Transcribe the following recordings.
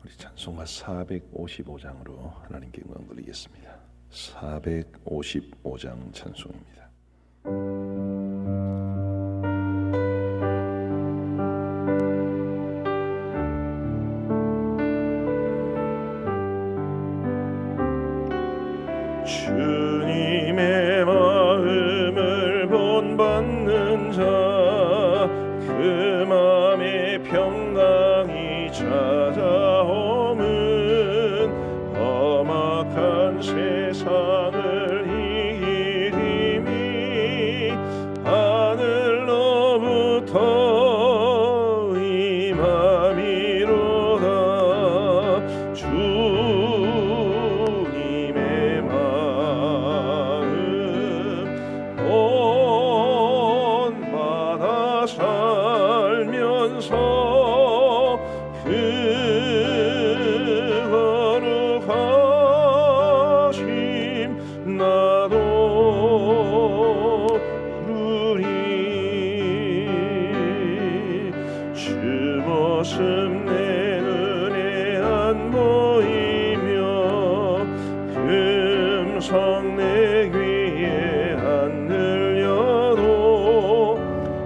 우리 찬송가 455장으로 하나님께 영광 돌리겠습니다. 455장 찬송입니다. 주님의 마음을 본받는 자 그 마음의 평강이 찾아오면 험악한 세상을 이기리니 하늘로부터 임함이로다. 주님의 마음 본받아 살면서 그 거룩하심 나도 이루리. 주 모습 내 눈에 안 보이며 금성 내 귀에 안 들려도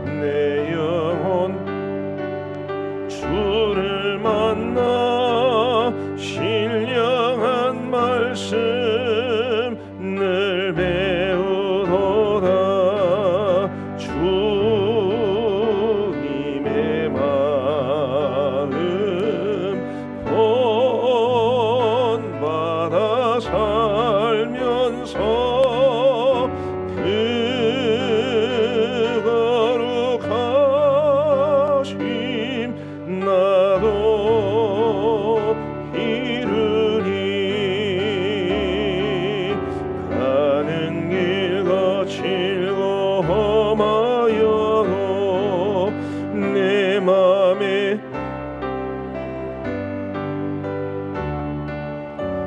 내 영혼 주를 만나 신령한 말씀 늘 배우도다. 주님의 마음 본받아 살면서 그 거룩하심 나도 이루리. 가는 길 거칠고 험하여도 내 맘에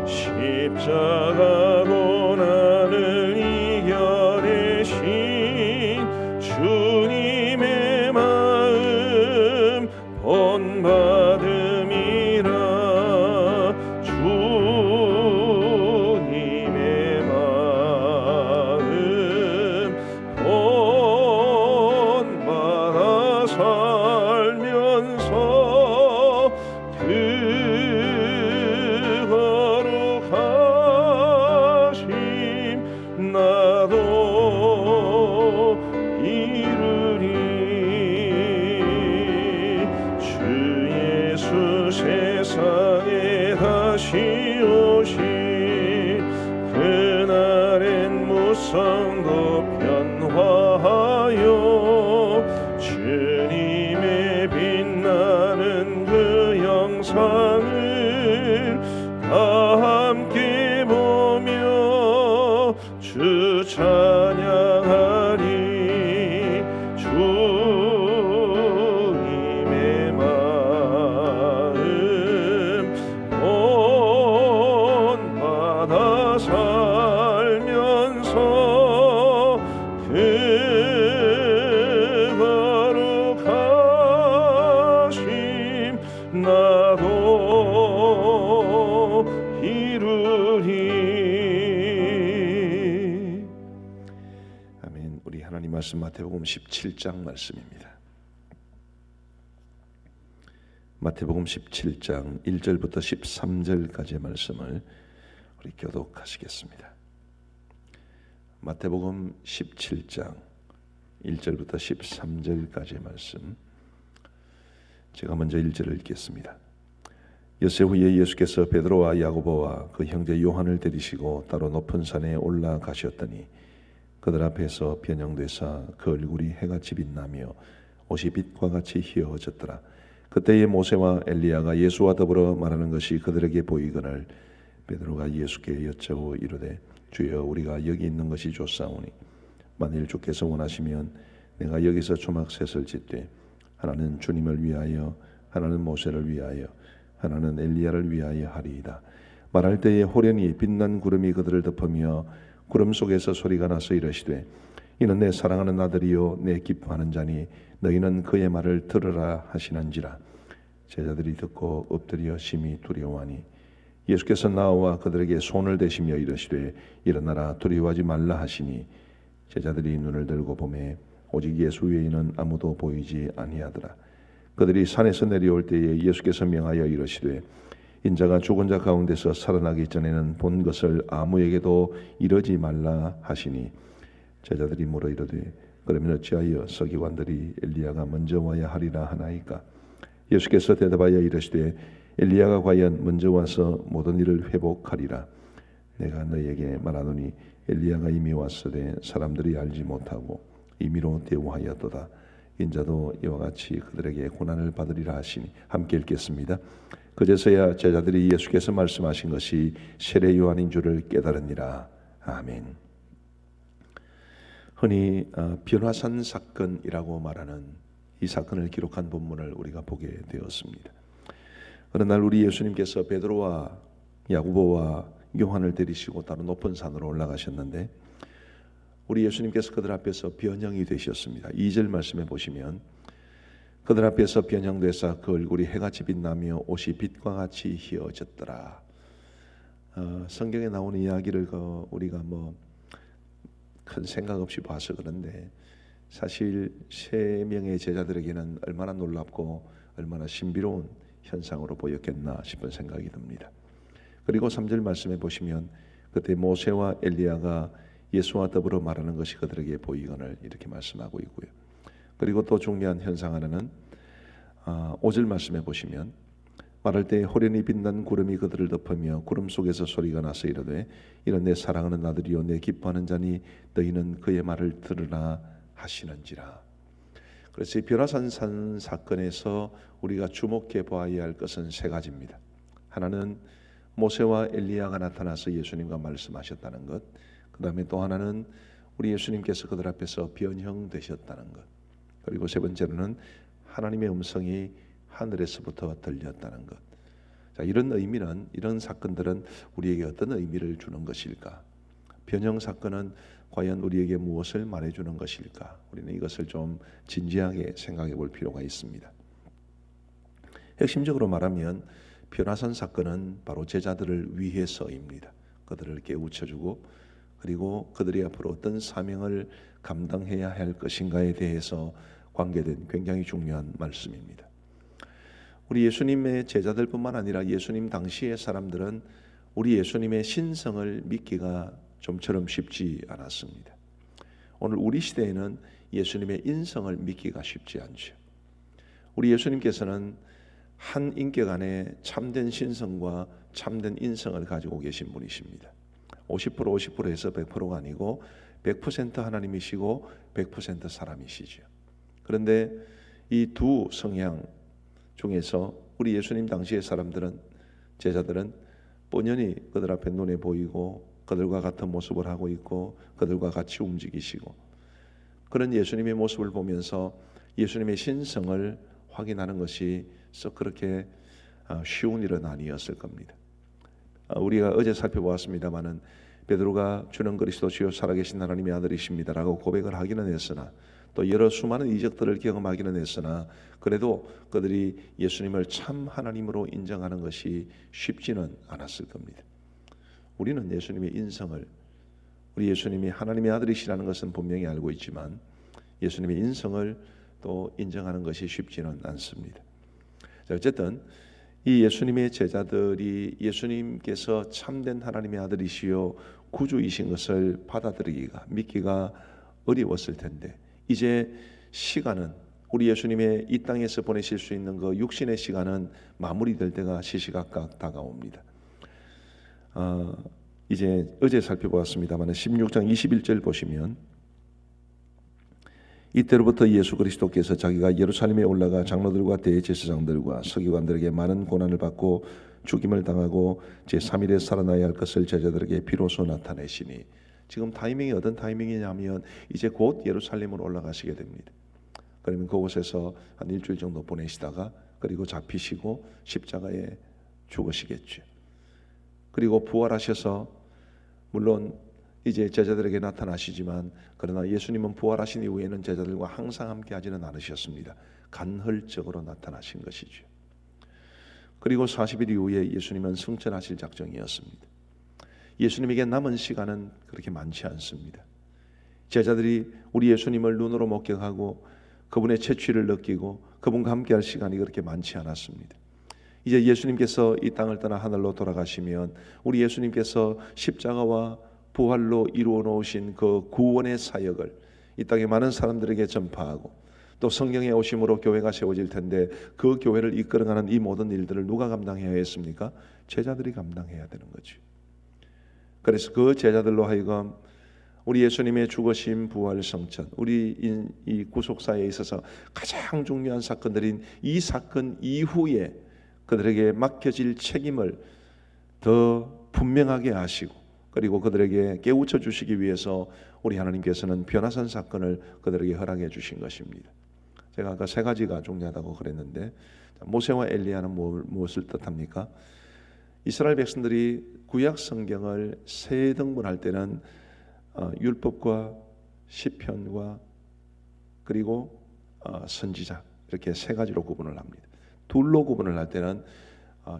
십자가 고난을 이겨내신 주님의 마음 본받음이라. 주님의 마음 본받아 살면서 그 거룩하심 나도 이루리. 주 예수 세상에 다시 오실 그날엔 무성도 변화하여 주님의 빛나는 그 영상을 다 함께 보며 주 찬양하리. 주님의 마음 본받아 살면서 그 거룩하심 나도 이루리. 아멘. 우리 하나님 말씀 마태복음 17장 말씀입니다. 마태복음 17장 1절부터 13절까지의 말씀을 우리 교독하시겠습니다. 마태복음 17장 1절부터 13절까지의 말씀, 제가 먼저 1절을 읽겠습니다. 엿새 후에 예수께서 베드로와 야고보와 그 형제 요한을 데리시고 따로 높은 산에 올라가셨더니 그들 앞에서 변형되사 그 얼굴이 해같이 빛나며 옷이 빛과 같이 희어졌더라. 그때에 모세와 엘리야가 예수와 더불어 말하는 것이 그들에게 보이거늘 베드로가 예수께 여짜고 이르되 주여 우리가 여기 있는 것이 좋사오니 만일 주께서 원하시면 내가 여기서 초막셋을 짓되 하나는 주님을 위하여 하나는 모세를 위하여 하나는 엘리야를 위하여 하리이다. 말할 때에 호련히 빛난 구름이 그들을 덮으며 구름 속에서 소리가 나서 이르시되 이는 내 사랑하는 아들이요 내 기뻐하는 자니 너희는 그의 말을 들으라 하시는지라. 제자들이 듣고 엎드려 심히 두려워하니 예수께서 나와 그들에게 손을 대시며 이르시되 일어나라 두려워하지 말라 하시니 제자들이 눈을 들고 보매 오직 예수 외에는 아무도 보이지 아니하더라. 그들이 산에서 내려올 때에 예수께서 명하여 이르시되 인자가 죽은 자 가운데서 살아나기 전에는 본 것을 아무에게도 이르지 말라 하시니 제자들이 물어 이르되 그러면 어찌하여 서기관들이 엘리야가 먼저 와야 하리라 하나이까? 예수께서 대답하여 이르시되 엘리야가 과연 먼저 와서 모든 일을 회복하리라. 내가 너희에게 말하노니 엘리야가 이미 왔으되 사람들이 알지 못하고 임의로 대우하였도다. 인자도 이와 같이 그들에게 고난을 받으리라 하시니. 함께 읽겠습니다. 그제서야 제자들이 예수께서 말씀하신 것이 세례 요한인 줄을 깨달으니라. 아멘. 흔히 변화산 사건이라고 말하는 이 사건을 기록한 본문을 우리가 보게 되었습니다. 어느 날 우리 예수님께서 베드로와 야고보와 요한을 데리시고 다른 높은 산으로 올라가셨는데 우리 예수님께서 그들 앞에서 변형이 되셨습니다. 2절 말씀에 보시면 그들 앞에서 변형되사 그 얼굴이 해같이 빛나며 옷이 빛과 같이 희어졌더라. 성경에 나오는 이야기를 우리가 큰 생각 없이 봐서 그런데 사실 세 명의 제자들에게는 얼마나 놀랍고 얼마나 신비로운 현상으로 보였겠나 싶은 생각이 듭니다. 그리고 3절 말씀에 보시면 그때 모세와 엘리야가 예수와 더불어 말하는 것이 그들에게 보이거늘 이렇게 말씀하고 있고요. 그리고 또 중요한 현상 하나는 5절 말씀에 보시면 말할 때 호련히 빛난 구름이 그들을 덮으며 구름 속에서 소리가 나서 이르되 이는 내 사랑하는 아들이요 내 기뻐하는 자니 너희는 그의 말을 들으라 하시는지라. 그래서 이 변화산 사건에서 우리가 주목해 보아야 할 것은 세 가지입니다. 하나는 모세와 엘리야가 나타나서 예수님과 말씀하셨다는 것, 그 다음에 또 하나는 우리 예수님께서 그들 앞에서 변형되셨다는 것, 그리고 세 번째로는 하나님의 음성이 하늘에서부터 들렸다는 것. 자, 이런 의미는, 이런 사건들은 우리에게 어떤 의미를 주는 것일까? 변형 사건은 과연 우리에게 무엇을 말해주는 것일까? 우리는 이것을 좀 진지하게 생각해 볼 필요가 있습니다. 핵심적으로 말하면 변화산 사건은 바로 제자들을 위해서입니다. 그들을 깨우쳐주고 그리고 그들이 앞으로 어떤 사명을 감당해야 할 것인가에 대해서 관계된 굉장히 중요한 말씀입니다. 우리 예수님의 제자들뿐만 아니라 예수님 당시의 사람들은 우리 예수님의 신성을 믿기가 좀처럼 쉽지 않았습니다. 오늘 우리 시대에는 예수님의 인성을 믿기가 쉽지 않죠. 우리 예수님께서는 한 인격 안에 참된 신성과 참된 인성을 가지고 계신 분이십니다. 50% 50%에서 100%가 아니고 100% 하나님이시고 100% 사람이시죠. 그런데 이 두 성향 중에서 우리 예수님 당시의 사람들은, 제자들은 뻔연히 그들 앞에 눈에 보이고 그들과 같은 모습을 하고 있고 그들과 같이 움직이시고 그런 예수님의 모습을 보면서 예수님의 신성을 확인하는 것이 썩 그렇게 쉬운 일은 아니었을 겁니다. 우리가 어제 살펴보았습니다마는 베드로가 주는 그리스도시요 살아계신 하나님의 아들이십니다라고 고백을 하기는 했으나 또 여러 수많은 이적들을 경험하기는 했으나 그래도 그들이 예수님을 참 하나님으로 인정하는 것이 쉽지는 않았을 겁니다. 우리는 예수님의 인성을, 우리 예수님이 하나님의 아들이시라는 것은 분명히 알고 있지만 예수님의 인성을 또 인정하는 것이 쉽지는 않습니다. 자, 어쨌든 이 예수님의 제자들이 예수님께서 참된 하나님의 아들이시요 구주이신 것을 받아들이기가, 믿기가 어려웠을 텐데 이제 시간은, 우리 예수님의 이 땅에서 보내실 수 있는 그 육신의 시간은 마무리될 때가 시시각각 다가옵니다. 이제 어제 살펴보았습니다만 16장 21절 보시면 이때로부터 예수 그리스도께서 자기가 예루살렘에 올라가 장로들과 대제사장들과 서기관들에게 많은 고난을 받고 죽임을 당하고 제3일에 살아나야 할 것을 제자들에게 비로소 나타내시니, 지금 타이밍이 어떤 타이밍이냐면 이제 곧 예루살렘으로 올라가시게 됩니다. 그러면 그곳에서 한 일주일 정도 보내시다가 그리고 잡히시고 십자가에 죽으시겠죠. 그리고 부활하셔서 물론 이제 제자들에게 나타나시지만 그러나 예수님은 부활하신 이후에는 제자들과 항상 함께 하지는 않으셨습니다. 간헐적으로 나타나신 것이죠. 그리고 40일 이후에 예수님은 승천하실 작정이었습니다. 예수님에게 남은 시간은 그렇게 많지 않습니다. 제자들이 우리 예수님을 눈으로 목격하고 그분의 채취를 느끼고 그분과 함께할 시간이 그렇게 많지 않았습니다. 이제 예수님께서 이 땅을 떠나 하늘로 돌아가시면 우리 예수님께서 십자가와 부활로 이루어 놓으신 그 구원의 사역을 이 땅의 많은 사람들에게 전파하고 또 성령의 오심으로 교회가 세워질 텐데 그 교회를 이끌어가는 이 모든 일들을 누가 감당해야 했습니까? 제자들이 감당해야 되는 거죠. 그래서 그 제자들로 하여금 우리 예수님의 죽으심, 부활, 성천, 우리 이 구속사에 있어서 가장 중요한 사건들인 이 사건 이후에 그들에게 맡겨질 책임을 더 분명하게 하시고 그리고 그들에게 깨우쳐 주시기 위해서 우리 하나님께서는 변화산 사건을 그들에게 허락해 주신 것입니다. 제가 아까 세 가지가 중요하다고 그랬는데 모세와 엘리야는 무엇을 뜻합니까? 이스라엘 백성들이 구약 성경을 세 등분할 때는 율법과 시편과 그리고 선지자 이렇게 세 가지로 구분을 합니다. 둘로 구분을 할 때는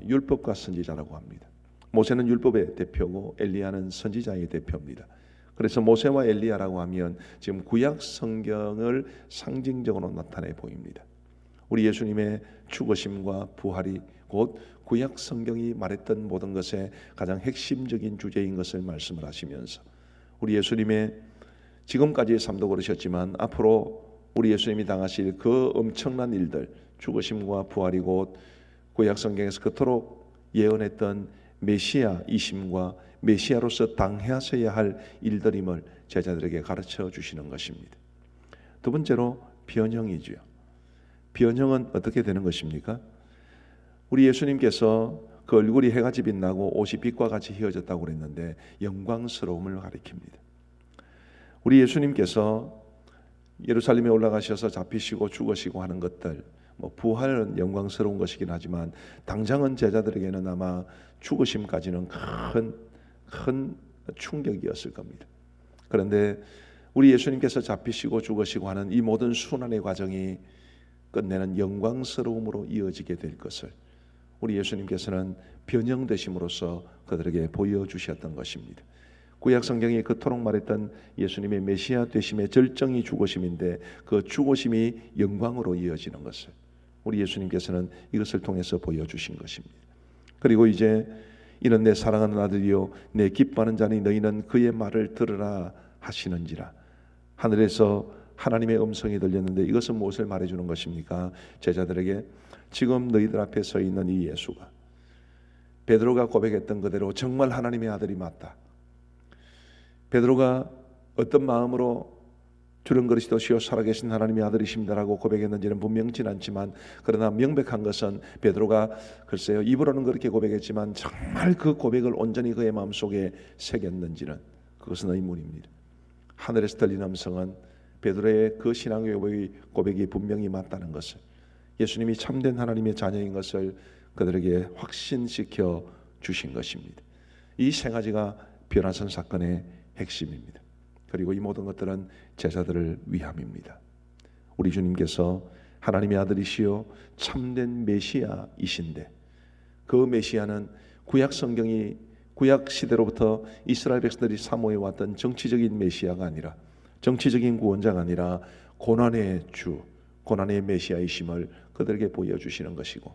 율법과 선지자라고 합니다. 모세는 율법의 대표고 엘리야는 선지자의 대표입니다. 그래서 모세와 엘리야라고 하면 지금 구약 성경을 상징적으로 나타내 보입니다. 우리 예수님의 죽으심과 부활이 곧 구약 성경이 말했던 모든 것의 가장 핵심적인 주제인 것을 말씀을 하시면서 우리 예수님의 지금까지의 삶도 그러셨지만 앞으로 우리 예수님이 당하실 그 엄청난 일들, 죽으심과 부활이 곧 구약 성경에서 그토록 예언했던 메시아이심과 메시아로서 당하셔야 할 일들임을 제자들에게 가르쳐 주시는 것입니다. 두 번째로 변형이죠. 변형은 어떻게 되는 것입니까? 우리 예수님께서 그 얼굴이 해같이 빛나고 옷이 빛과 같이 휘어졌다고 그랬는데 영광스러움을 가리킵니다. 우리 예수님께서 예루살렘에 올라가셔서 잡히시고 죽으시고 하는 것들, 부활은 영광스러운 것이긴 하지만 당장은 제자들에게는 아마 죽으심까지는 큰 충격이었을 겁니다. 그런데 우리 예수님께서 잡히시고 죽으시고 하는 이 모든 순환의 과정이 끝내는 영광스러움으로 이어지게 될 것을 우리 예수님께서는 변형되심으로써 그들에게 보여주셨던 것입니다. 구약 성경이 그토록 말했던 예수님의 메시아 되심의 절정이 죽으심인데 그 죽으심이 영광으로 이어지는 것을 우리 예수님께서는 이것을 통해서 보여주신 것입니다. 그리고 이제 이는 내 사랑하는 아들이요 내 기뻐하는 자니 너희는 그의 말을 들으라 하시는지라. 하늘에서 하나님의 음성이 들렸는데 이것은 무엇을 말해주는 것입니까? 제자들에게 지금 너희들 앞에 서 있는 이 예수가 베드로가 고백했던 그대로 정말 하나님의 아들이 맞다. 베드로가 어떤 마음으로 주는 그리스도시요 살아계신 하나님의 아들이십니다라고 고백했는지는 분명치 않지만 그러나 명백한 것은 베드로가 글쎄요 입으로는 그렇게 고백했지만 정말 그 고백을 온전히 그의 마음속에 새겼는지는 그것은 의문입니다. 하늘에서 들린 음성은 베드로의 그 신앙의 고백이 분명히 맞다는 것을 예수님이 참된 하나님의 자녀인 것을 그들에게 확신시켜 주신 것입니다. 이 세 가지가 변화선 사건의 핵심입니다. 그리고 이 모든 것들은 제자들을 위함입니다. 우리 주님께서 하나님의 아들이시요 참된 메시아이신데 그 메시아는 구약 성경이 구약 시대로부터 이스라엘 백성들이 사모해 왔던 정치적인 메시아가 아니라 정치적인 구원자가 아니라 고난의 주, 고난의 메시아이심을 그들에게 보여주시는 것이고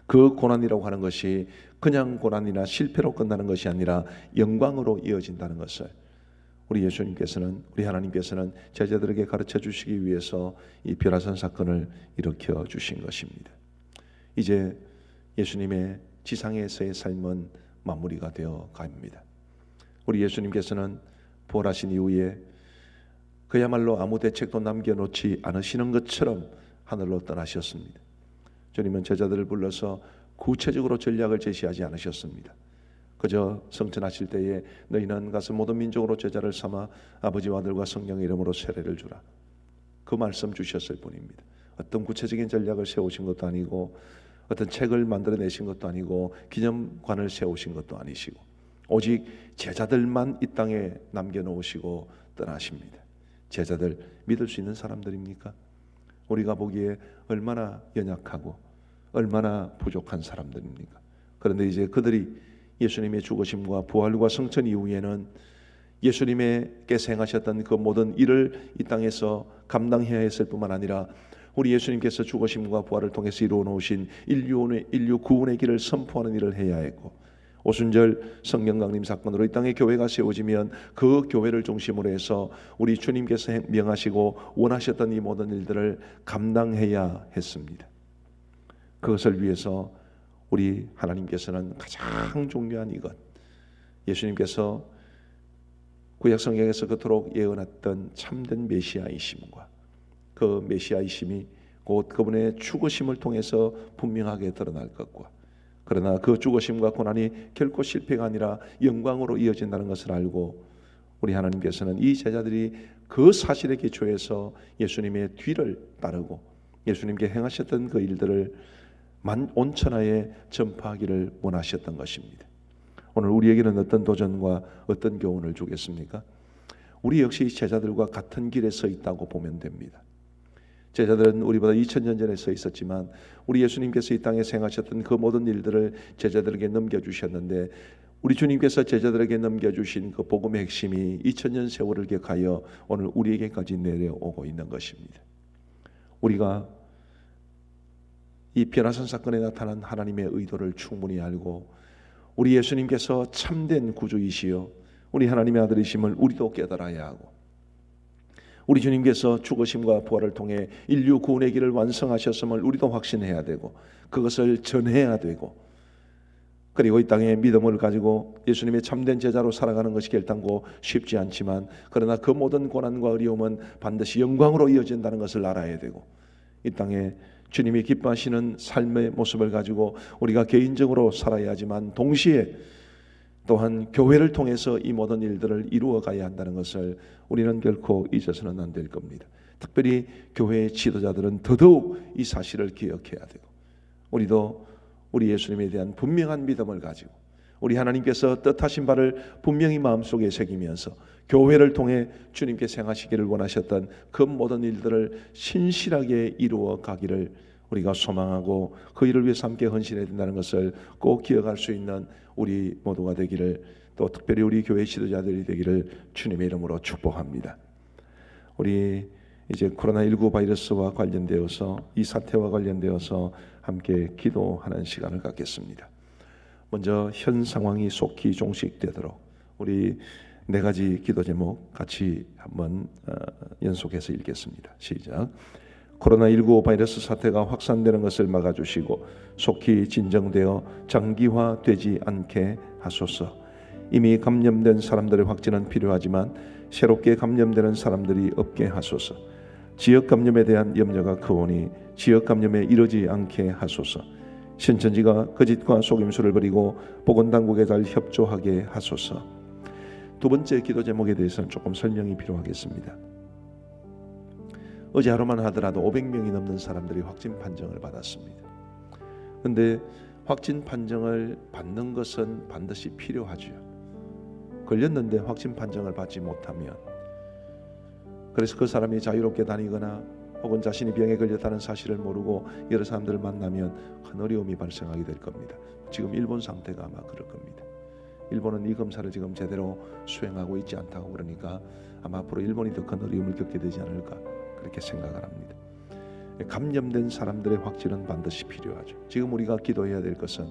그 고난이라고 하는 것이 그냥 고난이나 실패로 끝나는 것이 아니라 영광으로 이어진다는 것을 우리 예수님께서는 우리 하나님께서는 제자들에게 가르쳐 주시기 위해서 이 변화선 사건을 일으켜 주신 것입니다. 이제 예수님의 지상에서의 삶은 마무리가 되어 갑니다. 우리 예수님께서는 부활하신 이후에 그야말로 아무 대책도 남겨놓지 않으시는 것처럼 하늘로 떠나셨습니다. 주님은 제자들을 불러서 구체적으로 전략을 제시하지 않으셨습니다. 그저 성천하실 때에 너희는 가서 모든 민족으로 제자를 삼아 아버지와 아들과 성령의 이름으로 세례를 주라. 그 말씀 주셨을 뿐입니다. 어떤 구체적인 전략을 세우신 것도 아니고 어떤 책을 만들어내신 것도 아니고 기념관을 세우신 것도 아니시고 오직 제자들만 이 땅에 남겨놓으시고 떠나십니다. 제자들 믿을 수 있는 사람들입니까? 우리가 보기에 얼마나 연약하고 얼마나 부족한 사람들입니까? 그런데 이제 그들이 예수님의 죽으심과 부활과 성천 이후에는 예수님께서 행하셨던 그 모든 일을 이 땅에서 감당해야 했을 뿐만 아니라 우리 예수님께서 죽으심과 부활을 통해서 이루어 놓으신 인류 구원의 길을 선포하는 일을 해야 했고, 오순절 성령 강림 사건으로 이 땅에 교회가 세워지면 그 교회를 중심으로 해서 우리 주님께서 명하시고 원하셨던 이 모든 일들을 감당해야 했습니다. 그것을 위해서 우리 하나님께서는 가장 중요한 이것, 예수님께서 구약 성경에서 그토록 예언했던 참된 메시아이심과 그 메시아이심이 곧 그분의 죽으심을 통해서 분명하게 드러날 것과, 그러나 그 죽으심과 고난이 결코 실패가 아니라 영광으로 이어진다는 것을 알고 우리 하나님께서는 이 제자들이 그 사실에 기초해서 예수님의 뒤를 따르고 예수님께 행하셨던 그 일들을 온 천하에 전파하기를 원하셨던 것입니다. 오늘 우리에게는 어떤 도전과 어떤 교훈을 주겠습니까? 우리 역시 제자들과 같은 길에 서 있다고 보면 됩니다. 제자들은 우리보다 2000년 전에 서 있었지만 우리 예수님께서 이 땅에 행하셨던 그 모든 일들을 제자들에게 넘겨주셨는데, 우리 주님께서 제자들에게 넘겨주신 그 복음의 핵심이 2000년 세월을 기억하여 오늘 우리에게까지 내려오고 있는 것입니다. 우리가 이 변화산 사건에 나타난 하나님의 의도를 충분히 알고 우리 예수님께서 참된 구주이시여 우리 하나님의 아들이심을 우리도 깨달아야 하고, 우리 주님께서 죽으심과 부활을 통해 인류 구원의 길을 완성하셨음을 우리도 확신해야 되고 그것을 전해야 되고, 그리고 이 땅에 믿음을 가지고 예수님의 참된 제자로 살아가는 것이 결단코 쉽지 않지만, 그러나 그 모든 고난과 어려움은 반드시 영광으로 이어진다는 것을 알아야 되고, 이 땅에 주님이 기뻐하시는 삶의 모습을 가지고 우리가 개인적으로 살아야 하지만 동시에 또한 교회를 통해서 이 모든 일들을 이루어 가야 한다는 것을 우리는 결코 잊어서는 안 될 겁니다. 특별히 교회의 지도자들은 더더욱 이 사실을 기억해야 되고, 우리도 우리 예수님에 대한 분명한 믿음을 가지고 우리 하나님께서 뜻하신 바를 분명히 마음속에 새기면서 교회를 통해 주님께서 행하시기를 원하셨던 그 모든 일들을 신실하게 이루어 가기를 우리가 소망하고 그 일을 위해서 함께 헌신해야 된다는 것을 꼭 기억할 수 있는 우리 모두가 되기를, 또 특별히 우리 교회 지도자들이 되기를 주님의 이름으로 축복합니다. 우리 이제 코로나19 바이러스와 관련되어서, 이 사태와 관련되어서 함께 기도하는 시간을 갖겠습니다. 먼저 현 상황이 속히 종식되도록 우리 4가지 기도 제목 같이 한번 연속해서 읽겠습니다. 시작. 코로나19 바이러스 사태가 확산되는 것을 막아주시고 속히 진정되어 장기화되지 않게 하소서. 이미 감염된 사람들의 확진은 필요하지만 새롭게 감염되는 사람들이 없게 하소서. 지역 감염에 대한 염려가 크오니 지역 감염에 이르지 않게 하소서. 신천지가 거짓과 속임수를 버리고 보건당국에 잘 협조하게 하소서. 두 번째 기도 제목에 대해서는 조금 설명이 필요하겠습니다. 어제 하루만 하더라도 500명이 넘는 사람들이 확진 판정을 받았습니다. 그런데 확진 판정을 받는 것은 반드시 필요하죠. 걸렸는데 확진 판정을 받지 못하면, 그래서 그 사람이 자유롭게 다니거나 혹은 자신이 병에 걸렸다는 사실을 모르고 여러 사람들을 만나면 큰 어려움이 발생하게 될 겁니다. 지금 일본 상태가 아마 그럴 겁니다. 일본은 이 검사를 지금 제대로 수행하고 있지 않다고 그러니까 아마 앞으로 일본이 더 큰 어려움을 겪게 되지 않을까, 그렇게 생각을 합니다. 감염된 사람들의 확진은 반드시 필요하죠. 지금 우리가 기도해야 될 것은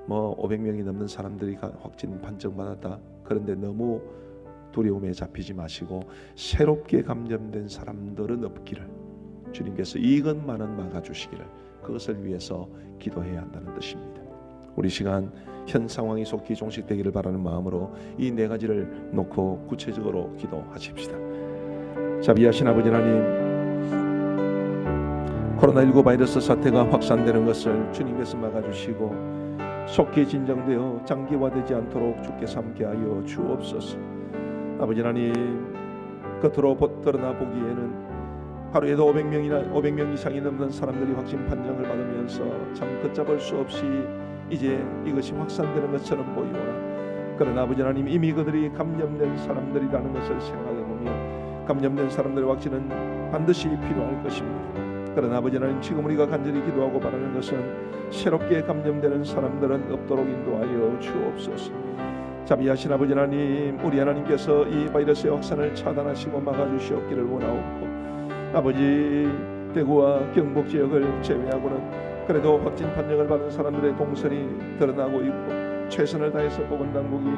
500명이 넘는 사람들이 확진 판정받았다, 그런데 너무 두려움에 잡히지 마시고 새롭게 감염된 사람들은 없기를 주님께서 이것만은 막아주시기를, 그것을 위해서 기도해야 한다는 뜻입니다. 우리 시간 현 상황이 속히 종식되기를 바라는 마음으로 이 4가지를 놓고 구체적으로 기도하십시다. 자비하신 아버지 하나님, 코로나19 바이러스 사태가 확산되는 것을 주님께서 막아주시고 속히 진정되어 장기화되지 않도록 주께서 함께하여 주옵소서. 아버지 하나님, 겉으로 드러나 보기에는 하루에도 500명 이상이 넘는 사람들이 확진 판정을 받으면서 참 걷잡을 수 없이 이제 이것이 확산되는 것처럼 보이오나, 그러나 아버지 하나님, 이미 그들이 감염된 사람들이라는 것을 생각해보면 감염된 사람들의 확진은 반드시 필요할 것입니다. 그러나 아버지 하나님, 지금 우리가 간절히 기도하고 바라는 것은 새롭게 감염되는 사람들은 없도록 인도하여 주옵소서. 자비하신 아버지 하나님, 우리 하나님께서 이 바이러스의 확산을 차단하시고 막아주시옵기를 원하옵고, 아버지, 대구와 경북 지역을 제외하고는 그래도 확진 판정을 받은 사람들의 동선이 드러나고 있고, 최선을 다해서 보건당국이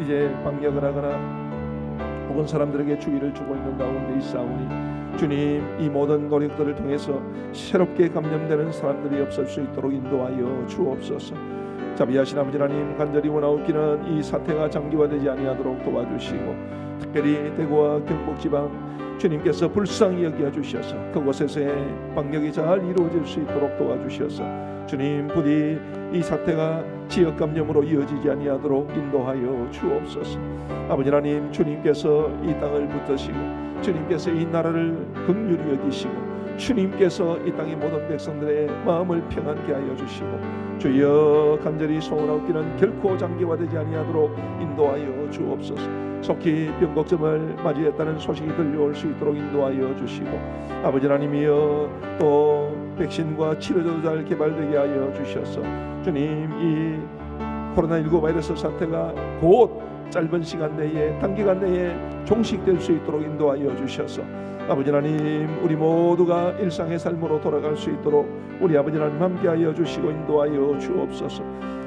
이제 방역을 하거나 혹은 사람들에게 주의를 주고 있는 가운데 있사오니, 주님, 이 모든 노력들을 통해서 새롭게 감염되는 사람들이 없을 수 있도록 인도하여 주옵소서. 자비하신 아버지 하나님, 간절히 원하옵기는 이 사태가 장기화되지 아니하도록 도와주시고, 특별히 대구와 경북지방 주님께서 불쌍히 여겨 주셔서 그곳에서의 방역이 잘 이루어질 수 있도록 도와주셔서, 주님, 부디 이 사태가 지역 감염으로 이어지지 아니하도록 인도하여 주옵소서. 아버지 하나님, 주님께서 이 땅을 붙드시고, 주님께서 이 나라를 긍휼히 여기시고, 주님께서 이 땅의 모든 백성들의 마음을 평안케 하여 주시고, 주여, 간절히 소원하옵기는 결코 장기화되지 아니하도록 인도하여 주옵소서. 속히 병곡점을 맞이했다는 소식이 들려올 수 있도록 인도하여 주시고, 아버지 하나님이여, 또 백신과 치료제도 잘 개발되게 하여 주셔서, 주님, 이 코로나19 바이러스 사태가 곧 짧은 시간 내에, 단기간 내에 종식될 수 있도록 인도하여 주셔서, 아버지 하나님, 우리 모두가 일상의 삶으로 돌아갈 수 있도록 우리 아버지 하나님 함께하여 주시고 인도하여 주옵소서.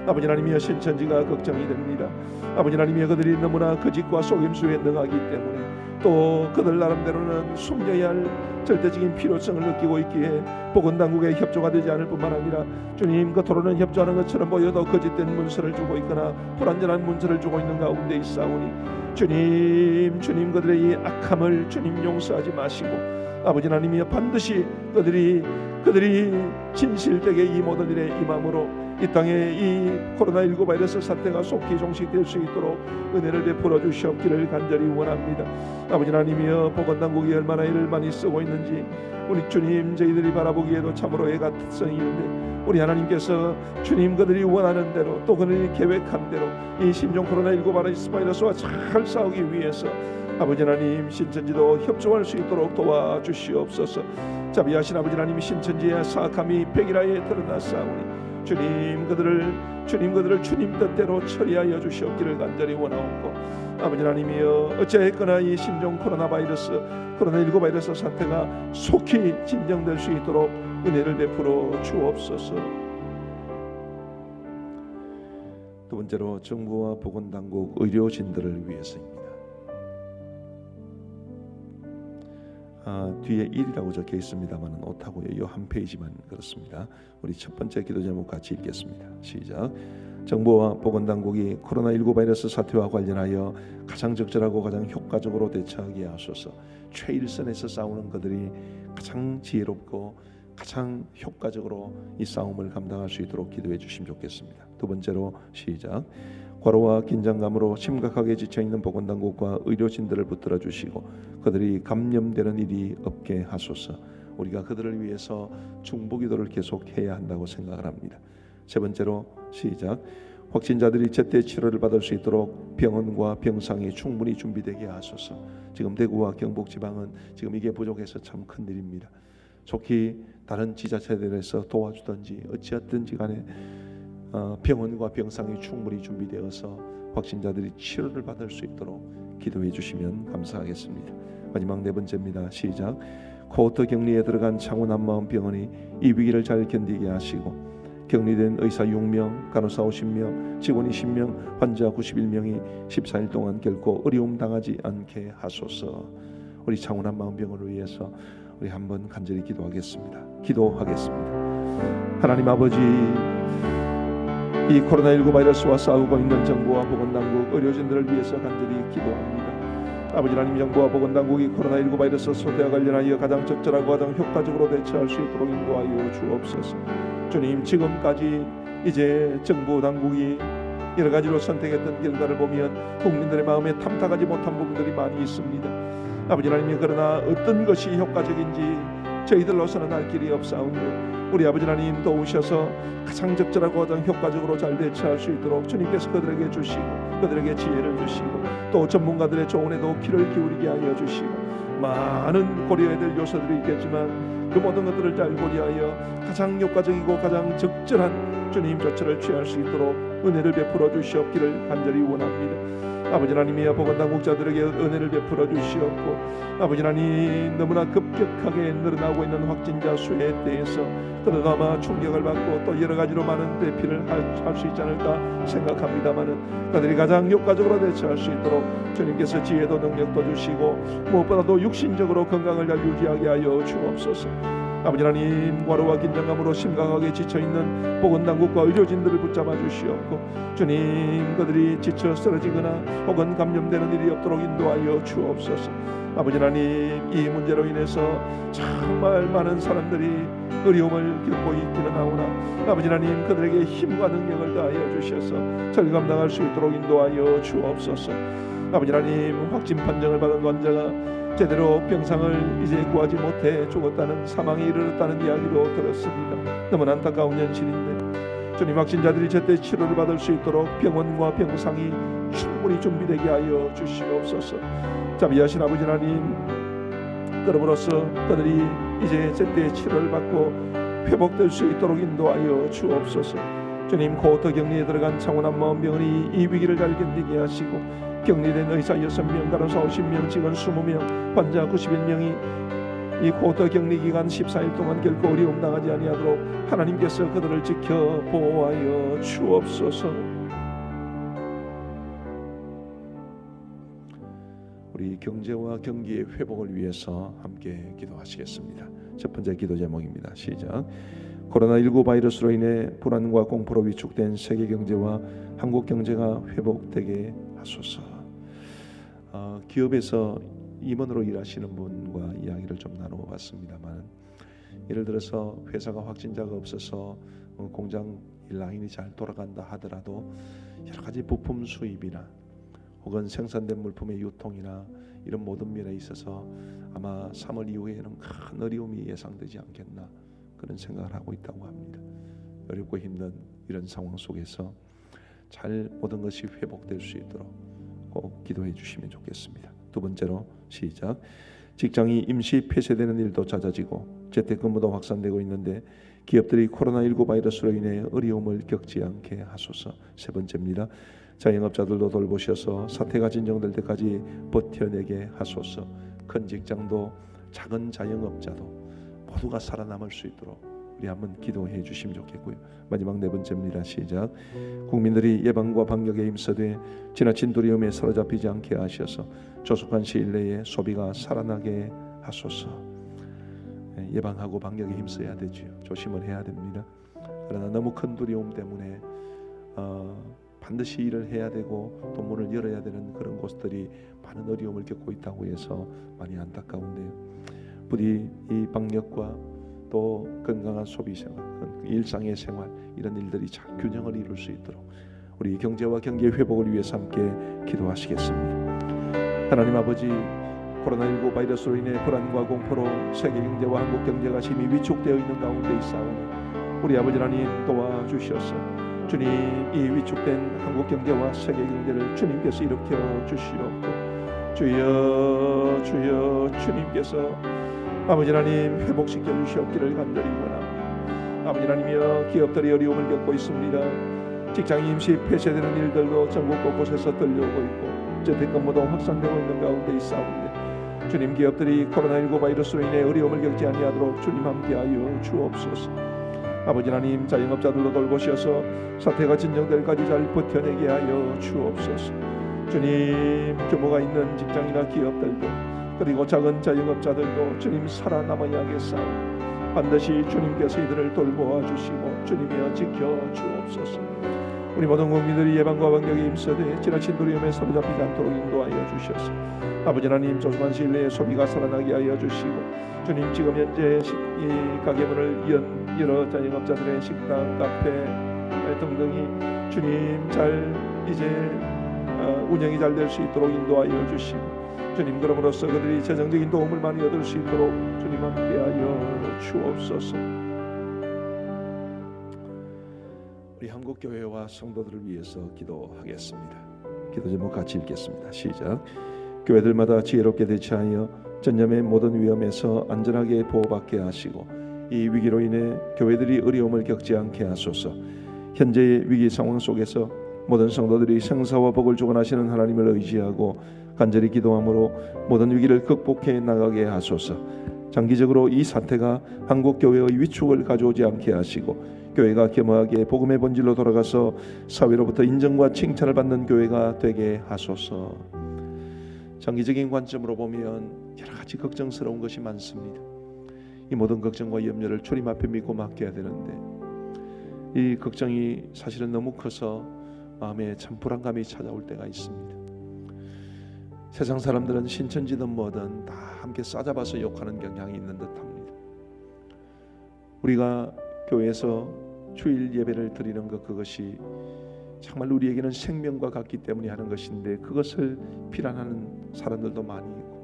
아버지 하나님이여, 신천지가 걱정이 됩니다. 아버지 하나님이여, 그들이 너무나 거짓과 속임수에 능하기 때문에, 또 그들 나름대로는 숨겨야 할 절대적인 필요성을 느끼고 있기에 보건당국의 협조가 되지 않을 뿐만 아니라, 주님, 겉으로는 협조하는 것처럼 보여도 거짓된 문서를 주고 있거나 불완전한 문서를 주고 있는 가운데 있사오니, 주님, 그들의 이 악함을 주님 용서하지 마시고, 아버지 하나님이여, 반드시 그들이 진실되게 이 모든 일에 임함으로 이 땅에 이 코로나19 바이러스 사태가 속히 종식될 수 있도록 은혜를 베풀어 주시옵기를 간절히 원합니다. 아버지 하나님이여, 보건당국이 얼마나 일을 많이 쓰고 있는지 우리 주님, 저희들이 바라보기에도 참으로 애가 특성이 있는데, 우리 하나님께서 주님, 그들이 원하는 대로, 또 그들이 계획한 대로 이 신종 코로나19 바이러스와 잘 싸우기 위해서 아버지 하나님, 신천지도 협조할 수 있도록 도와주시옵소서. 자비하신 아버지 하나님, 신천지의 사악함이 백일하에 드러났사오니, 주님, 그들을 주님 뜻대로 처리하여 주시옵기를 간절히 원하옵고, 아버지 하나님이여, 어찌했거나 이 신종 코로나19 바이러스 사태가 속히 진정될 수 있도록 은혜를 베풀어 주옵소서. 두 번째로, 정부와 보건당국, 의료진들을 위해서입니다. 뒤에 1이라고 적혀 있습니다만 오타고요. 이 한 페이지만 그렇습니다. 우리 첫 번째 기도 제목 같이 읽겠습니다. 시작. 정부와 보건당국이 코로나19 바이러스 사태와 관련하여 가장 적절하고 가장 효과적으로 대처하게 하소서. 최일선에서 싸우는 그들이 가장 지혜롭고 가장 효과적으로 이 싸움을 감당할 수 있도록 기도해 주시면 좋겠습니다. 두 번째로, 시작. 과로와 긴장감으로 심각하게 지쳐있는 보건당국과 의료진들을 붙들어 주시고 그들이 감염되는 일이 없게 하소서. 우리가 그들을 위해서 중보기도를 계속해야 한다고 생각을 합니다. 세 번째로, 시작. 확진자들이 제때 치료를 받을 수 있도록 병원과 병상이 충분히 준비되게 하소서. 지금 대구와 경북지방은 지금 이게 부족해서 참 큰일입니다. 속히 다른 지자체들에서 도와주든지 어찌하든지 간에 병원과 병상이 충분히 준비되어서 확진자들이 치료를 받을 수 있도록 기도해 주시면 감사하겠습니다. 마지막 네 번째입니다. 시작. 코호트 격리에 들어간 창원 한마음병원이 이 위기를 잘 견디게 하시고 격리된 의사 6명, 간호사 50명, 직원 20명, 환자 91명이 14일 동안 결코 어려움 당하지 않게 하소서. 우리 창원 한마음병원을 위해서 우리 한번 간절히 기도하겠습니다. 하나님 아버지, 이 코로나19 바이러스와 싸우고 있는 정부와 보건당국, 의료진들을 위해서 간절히 기도합니다. 아버지 하나님, 정부와 보건당국이 코로나19 바이러스 사태와 관련하여 가장 적절하고 가장 효과적으로 대처할 수 있도록 인도하여 주옵소서. 주님, 지금까지 이제 정부 당국이 여러 가지로 선택했던 결과를 보면 국민들의 마음에 탐탁하지 못한 부분들이 많이 있습니다. 아버지 하나님, 그러나 어떤 것이 효과적인지 저희들로서는 알 길이 없사오니 우리 아버지 하나님 도우셔서 가장 적절하고 가장 효과적으로 잘 대처할 수 있도록 주님께서 그들에게 주시고 그들에게 지혜를 주시고 또 전문가들의 조언에도 귀를 기울이게 하여 주시고 많은 고려해야 될 요소들이 있겠지만 그 모든 것들을 잘 고려하여 가장 효과적이고 가장 적절한 주님 조처를 취할 수 있도록 은혜를 베풀어 주시옵기를 간절히 원합니다. 아버지 하나님이여 복음 당국자들에게 은혜를 베풀어 주시옵고, 아버지 하나님 너무나 급격하게 늘어나고 있는 확진자 수에 대해서 그들도 아마 충격을 받고 또 여러 가지로 많은 대피를 할 수 있지 않을까 생각합니다마는 그들이 가장 효과적으로 대처할 수 있도록 주님께서 지혜도 능력도 주시고 무엇보다도 육신적으로 건강을 잘 유지하게 하여 주옵소서. 아버지 하나님, 과로와 긴장감으로 심각하게 지쳐있는 보건당국과 의료진들을 붙잡아 주시옵고, 주님 그들이 지쳐 쓰러지거나 혹은 감염되는 일이 없도록 인도하여 주옵소서. 아버지 하나님, 이 문제로 인해서 정말 많은 사람들이 어려움을 겪고 있기는 하오나 아버지 하나님, 그들에게 힘과 능력을 다하여 주셔서 잘 감당할 수 있도록 인도하여 주옵소서. 아버지 하나님, 확진 판정을 받은 환자가 제대로 병상을 이제 구하지 못해 죽었다는 사망에 이르렀다는 이야기도 들었습니다. 너무나 안타까운 현실인데 주님, 확진자들이 제때 치료를 받을 수 있도록 병원과 병상이 충분히 준비되게 하여 주시옵소서. 자비하신 아버지 하나님, 그럼으로써 그들이 이제 제때 치료를 받고 회복될 수 있도록 인도하여 주옵소서. 주님, 코호터 격리에 들어간 창원 안마원병원이 이 위기를 잘 견디게 하시고 격리된 의사 6명, 간호사 50명, 직원 20명, 환자 91명이 이 코호터 격리 기간 14일 동안 결코 어려움 당하지 아니하도록 하나님께서 그들을 지켜 보호하여 주옵소서. 우리 경제와 경기의 회복을 위해서 함께 기도하시겠습니다. 첫 번째 기도 제목입니다. 시작. 코로나19 바이러스로 인해 불안과 공포로 위축된 세계 경제와 한국 경제가 회복되게 하소서. 기업에서 임원으로 일하시는 분과 이야기를 좀 나눠봤습니다만, 예를 들어서 회사가 확진자가 없어서 공장 라인이 잘 돌아간다 하더라도 여러 가지 부품 수입이나 혹은 생산된 물품의 유통이나 이런 모든 면에 있어서 아마 3월 이후에는 큰 어려움이 예상되지 않겠나, 그런 생각을 하고 있다고 합니다. 어렵고 힘든 이런 상황 속에서 잘 모든 것이 회복될 수 있도록 꼭 기도해 주시면 좋겠습니다. 두 번째로 시작. 직장이 임시 폐쇄되는 일도 잦아지고 재택근무도 확산되고 있는데 기업들이 코로나19 바이러스로 인해 어려움을 겪지 않게 하소서. 세 번째입니다. 자영업자들도 돌보셔서 사태가 진정될 때까지 버텨내게 하소서. 큰 직장도 작은 자영업자도 모두가 살아남을 수 있도록 우리 한번 기도해 주시면 좋겠고요. 마지막 네 번째입니다. 시작. 국민들이 예방과 방역에 힘써되 지나친 두려움에 사로잡히지 않게 하셔서 조속한 시일 내에 소비가 살아나게 하소서. 예방하고 방역에 힘써야 되지요. 조심을 해야 됩니다. 그러나 너무 큰 두려움 때문에 반드시 일을 해야 되고 또 문을 열어야 되는 그런 곳들이 많은 어려움을 겪고 있다고 해서 많이 안타까운데요. 부디 이 방역과 또 건강한 소비생활, 일상의 생활, 이런 일들이 잘 균형을 이룰 수 있도록 우리 경제와 경기의 회복을 위해서 함께 기도하시겠습니다. 하나님 아버지, 코로나19 바이러스로 인해 불안과 공포로 세계 경제와 한국 경제가 심히 위축되어 있는 가운데 있사오니 우리 아버지 하나님 도와주셔서 주님, 이 위축된 한국 경제와 세계 경제를 주님께서 일으켜 주시옵고, 주여 주여 주님께서 아버지 하나님 회복시켜 주시옵기를 간절히 원합니다. 아버지 하나님이여, 기업들이 어려움을 겪고 있습니다. 직장이 임시 폐쇄되는 일들도 전국 곳곳에서 들려오고 있고 재택근무도 확산되고 있는 가운데 있사오니 주님, 기업들이 코로나19 바이러스로 인해 어려움을 겪지 아니하도록 주님 함께하여 주옵소서. 아버지 하나님, 자영업자들도 돌보셔서 사태가 진정될 때까지 잘 버텨내게 하여 주옵소서. 주님, 규모가 있는 직장이나 기업들도 그리고 작은 자영업자들도 주님 살아남아야 하겠사오니 반드시 주님께서 이들을 돌보아 주시고 주님이여 지켜 주옵소서. 우리 모든 국민들이 예방과 방역에 힘써되 지나친 두려움에 사로잡히지 않도록 인도하여 주셔서 아버지 하나님, 조그만 시일 내에 소비가 살아나게 하여 주시고 주님, 지금 현재 이 가게문을 열어 자영업자들의 식당, 카페 등등이 주님 잘 이제 운영이 잘 될 수 있도록 인도하여 주시고 주님, 그럼으로써 그들이 재정적인 도움을 많이 얻을 수 있도록 주님 함께하여 주옵소서. 우리 한국교회와 성도들을 위해서 기도하겠습니다. 기도 제목 같이 읽겠습니다. 시작. 교회들마다 지혜롭게 대처하여 전염의 모든 위험에서 안전하게 보호받게 하시고 이 위기로 인해 교회들이 어려움을 겪지 않게 하소서. 현재의 위기 상황 속에서 모든 성도들이 생사와 복을 주관하시는 하나님을 의지하고 간절히 기도함으로 모든 위기를 극복해 나가게 하소서. 장기적으로 이 사태가 한국 교회의 위축을 가져오지 않게 하시고 교회가 겸허하게 복음의 본질로 돌아가서 사회로부터 인정과 칭찬을 받는 교회가 되게 하소서. 장기적인 관점으로 보면 여러 가지 걱정스러운 것이 많습니다. 이 모든 걱정과 염려를 주님 앞에 믿고 맡겨야 되는데 이 걱정이 사실은 너무 커서 마음에 참 불안감이 찾아올 때가 있습니다. 세상 사람들은 신천지든 뭐든 다 함께 싸잡아서 욕하는 경향이 있는 듯합니다. 우리가 교회에서 주일 예배를 드리는 것, 그것이 정말 우리에게는 생명과 같기 때문에 하는 것인데 그것을 비난하는 사람들도 많이 있고,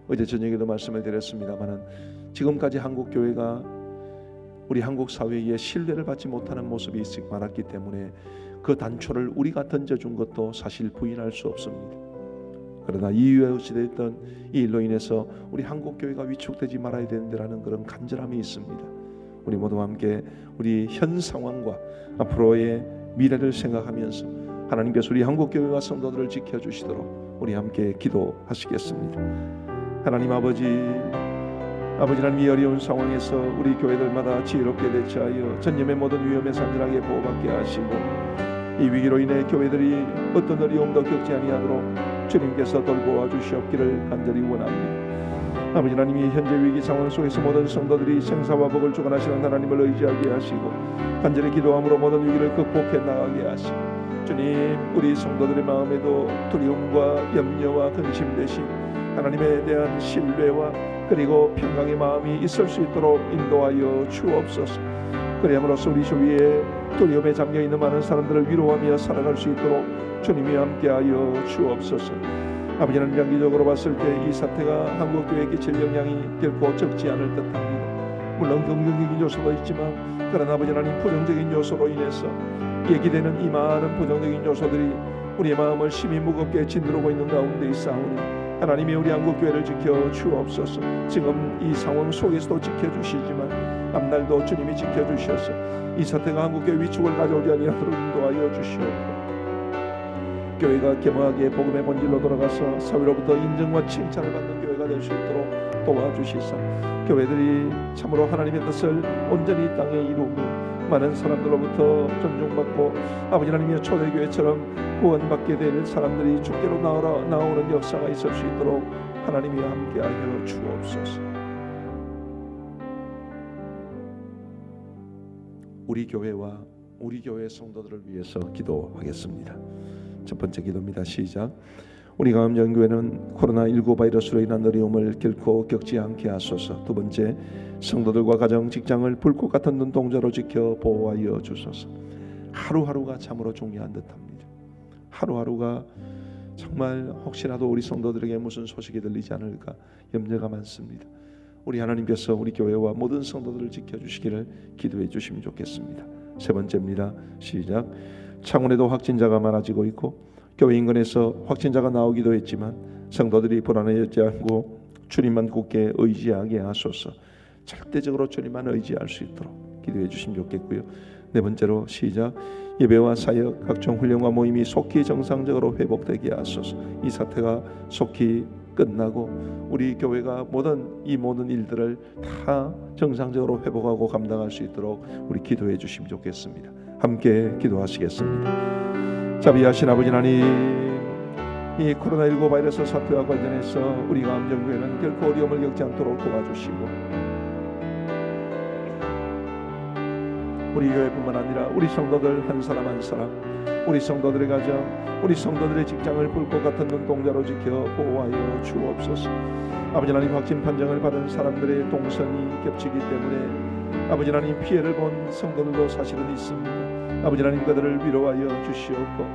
어제 저녁에도 말씀을 드렸습니다마는 지금까지 한국 교회가 우리 한국 사회에 신뢰를 받지 못하는 모습이 많았기 때문에 그 단초를 우리가 던져준 것도 사실 부인할 수 없습니다. 그러나 이유에 어찌됐든 이 일로 인해서 우리 한국 교회가 위축되지 말아야 되는데라는 그런 간절함이 있습니다. 우리 모두 함께 우리 현 상황과 앞으로의 미래를 생각하면서 하나님께서 우리 한국 교회와 성도들을 지켜주시도록 우리 함께 기도하시겠습니다. 하나님 아버지 하나님, 이 어려운 상황에서 우리 교회들마다 지혜롭게 대처하여 전염의 모든 위험에서 안전하게 보호받게 하시고 이 위기로 인해 교회들이 어떤 어려움도 겪지 아니하도록 주님께서 돌보아 주시옵기를 간절히 원합니다. 아버지 하나님이 현재 위기 상황 속에서 모든 성도들이 생사와 복을 주관하시는 하나님을 의지하게 하시고 간절히 기도함으로 모든 위기를 극복해 나가게 하시고 주님, 우리 성도들의 마음에도 두려움과 염려와 근심 대신 하나님에 대한 신뢰와 그리고 평강의 마음이 있을 수 있도록 인도하여 주옵소서. 그리함으로써 우리 주위에 두려움에 잠겨있는 많은 사람들을 위로하며 살아갈 수 있도록 주님이 함께하여 주옵소서. 아버지 하나님, 장기적으로 봤을 때 이 사태가 한국 교회에 끼칠 영향이 결코 적지 않을 듯합니다. 물론 긍정적인 요소도 있지만 그러나 아버지 하나님, 부정적인 요소로 인해서 얘기되는 이 많은 부정적인 요소들이 우리의 마음을 심히 무겁게 짓누르고 있는 가운데 있사오니 하나님이 우리 한국 교회를 지켜 주옵소서. 지금 이 상황 속에서도 지켜주시지만 앞날도 주님이 지켜주셔서 이 사태가 한국 교회 위축을 가져오지 아니하도록 인도하여 주시옵고 교회가 겸허하게 복음의 본질로 돌아가서 사회로부터 인정과 칭찬을 받는 교회가 될 수 있도록 도와주시사 교회들이 참으로 하나님의 뜻을 온전히 이 땅에 이루며 많은 사람들로부터 존중받고 아버지 하나님의 초대교회처럼 구원받게 될 사람들이 주께로 나오는 역사가 있을 수 있도록 하나님이 함께하여 주옵소서. 우리 교회와 우리 교회 성도들을 위해서 기도하겠습니다. 첫 번째 기도입니다. 시작. 우리 가암정교회는 코로나19 바이러스로 인한 어려움을 결코 겪지 않게 하소서. 두 번째, 성도들과 가정, 직장을 불꽃 같은 눈동자로 지켜 보호하여 주소서. 하루하루가 참으로 중요한 듯합니다. 하루하루가 정말 혹시라도 우리 성도들에게 무슨 소식이 들리지 않을까 염려가 많습니다. 우리 하나님께서 우리 교회와 모든 성도들을 지켜주시기를 기도해 주시면 좋겠습니다. 세 번째입니다. 시작. 창원에도 확진자가 많아지고 있고 교회 인근에서 확진자가 나오기도 했지만 성도들이 불안해하지 않고 주님만 굳게 의지하게 하소서. 절대적으로 주님만 의지할 수 있도록 기도해 주시면 좋겠고요. 네 번째로 시작. 예배와 사역, 각종 훈련과 모임이 속히 정상적으로 회복되게 하소서. 이 사태가 속히 끝나고 우리 교회가 이 모든 일들을 다 정상적으로 회복하고 감당할 수 있도록 우리 기도해 주시면 좋겠습니다. 함께 기도하시겠습니다. 자비하신 아버지 하나님, 이 코로나19 바이러스 사태와 관련해서 우리 가암정교회는 결코 어려움을 겪지 않도록 도와주시고 우리 교회뿐만 아니라 우리 성도들 한 사람 한 사람, 우리 성도들의 가정, 우리 성도들의 직장을 불꽃 같은 눈동자로 지켜 보호하여 주옵소서. 아버지 하나님, 확진 판정을 받은 사람들의 동선이 겹치기 때문에 아버지 하나님, 피해를 본 성도들도 사실은 있습니다. 아버지 하나님, 그들을 위로하여 주시옵고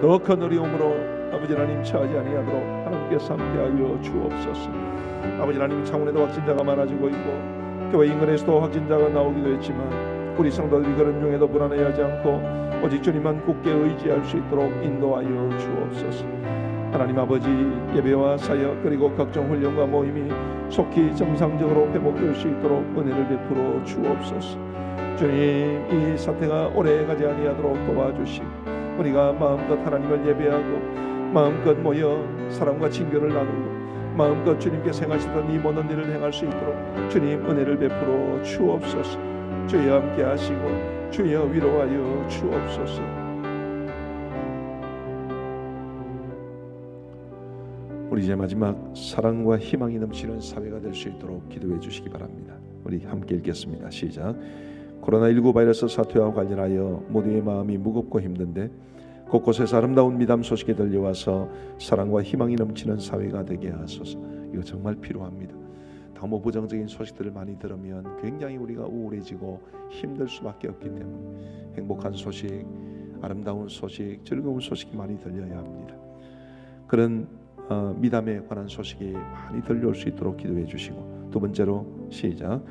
더 큰 어려움으로 아버지 하나님 처하지 아니하도록 하나님께서 함께하여 주옵소서. 아버지 하나님, 창원에도 확진자가 많아지고 있고 교회 인근에서도 확진자가 나오기도 했지만 우리 성도들이 그런 중에도 불안해하지 않고 오직 주님만 굳게 의지할 수 있도록 인도하여 주옵소서. 하나님 아버지, 예배와 사역 그리고 각종 훈련과 모임이 속히 정상적으로 회복될 수 있도록 은혜를 베풀어 주옵소서. 주님, 이 사태가 오래가지 아니하도록 도와주시고 우리가 마음껏 하나님을 예배하고 마음껏 모여 사랑과 친교를 나누고 마음껏 주님께서 행하시던 이 모든 일을 행할 수 있도록 주님 은혜를 베풀어 주옵소서. 주여 함께 하시고 주여 위로하여 주옵소서. 우리 이제 마지막 사랑과 희망이 넘치는 사회가 될 수 있도록 기도해 주시기 바랍니다. 우리 함께 읽겠습니다. 시작. 코로나19 바이러스 사태와 관련하여 모두의 마음이 무겁고 힘든데 곳곳에서 아름다운 미담 소식이 들려와서 사랑과 희망이 넘치는 사회가 되게 하소서. 이거 정말 필요합니다. 너무 부정적인 소식들을 많이 들으면 굉장히 우리가 우울해지고 힘들 수밖에 없기 때문에 행복한 소식, 아름다운 소식, 즐거운 소식이 많이 들려야 합니다. 그런 미담에 관한 소식이 많이 들려올 수 있도록 기도해 주시고, 두 번째로 시작.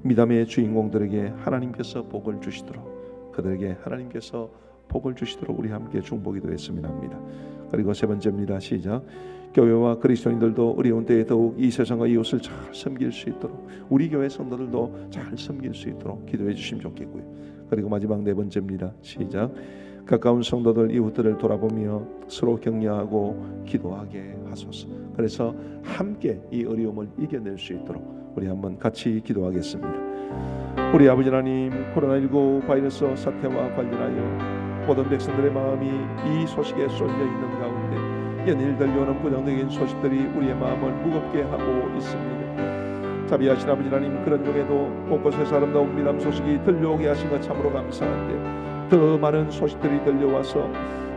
미담의 주인공들에게 하나님께서 복을 주시도록, 그들에게 하나님께서 복을 주시도록 우리 함께 중보기도 했으면 합니다. 그리고 세 번째입니다. 시작. 교회와 그리스도인들도 어려운 때에 더욱 이 세상과 이웃을 잘 섬길 수 있도록, 우리 교회 성도들도 잘 섬길 수 있도록 기도해 주시면 좋겠고요. 그리고 마지막 네 번째입니다. 시작. 가까운 성도들 이웃들을 돌아보며 서로 격려하고 기도하게 하소서. 그래서 함께 이 어려움을 이겨낼 수 있도록 우리 한번 같이 기도하겠습니다. 우리 아버지 하나님, 코로나19 바이러스 사태와 관련하여 모든 백성들의 마음이 이 소식에 쏠려 있는 가운데 연일 들려오는 부정적인 소식들이 우리의 마음을 무겁게 하고 있습니다. 자비하신 아버지 하나님, 그런 중에도 곳곳에서 아름다운 미담 소식이 들려오게 하신 것 참으로 감사한데 더 많은 소식들이 들려와서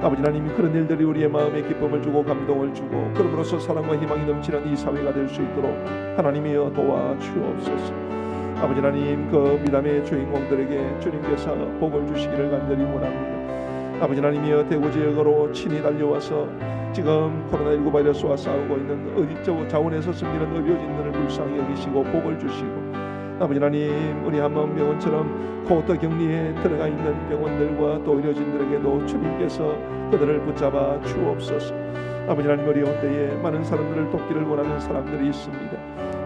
아버지 하나님, 그런 일들이 우리의 마음에 기쁨을 주고 감동을 주고 그럼으로써 사랑과 희망이 넘치는 이 사회가 될 수 있도록 하나님이여 도와주옵소서. 아버지 하나님, 그 미담의 주인공들에게 주님께서 복을 주시기를 간절히 원합니다. 아버지 하나님이여, 대구 지역으로 친히 달려와서 지금 코로나19 바이러스와 싸우고 있는 자원에서 섬기는 의료진들을 불쌍히 여기시고 복을 주시고, 아버지 하나님, 우리 한마음병원처럼 코호터 격리에 들어가 있는 병원들과 또 의료진들에게도 주님께서 그들을 붙잡아 주옵소서. 아버지 하나님, 어려운 때에 많은 사람들을 돕기를 원하는 사람들이 있습니다.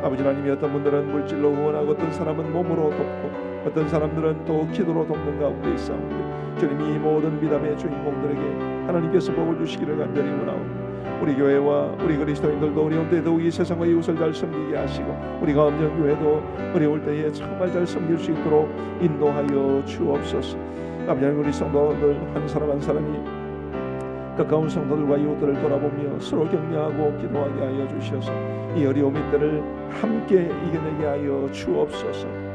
아버지 하나님이 어떤 분들은 물질로 응원하고 어떤 사람은 몸으로 돕고 어떤 사람들은 또 기도로 돕는 가운데 있사오니 주님이 이 모든 미담의 주인공들에게 하나님께서 복을 주시기를 간절히 원하옵니다. 우리 교회와 우리 그리스도인들도 어려운 때 더욱 이 세상과 이웃을 잘 섬기게 하시고 우리 가음정교회도 어려울 때에 정말 잘 섬길 수 있도록 인도하여 주옵소서. 아버지 하나님, 우리 성도들 한 사람 한 사람이 가까운 성도들과 이웃들을 돌아보며 서로 격려하고 기도하게 하여 주셔서 이 어려움의 때를 함께 이겨내게 하여 주옵소서.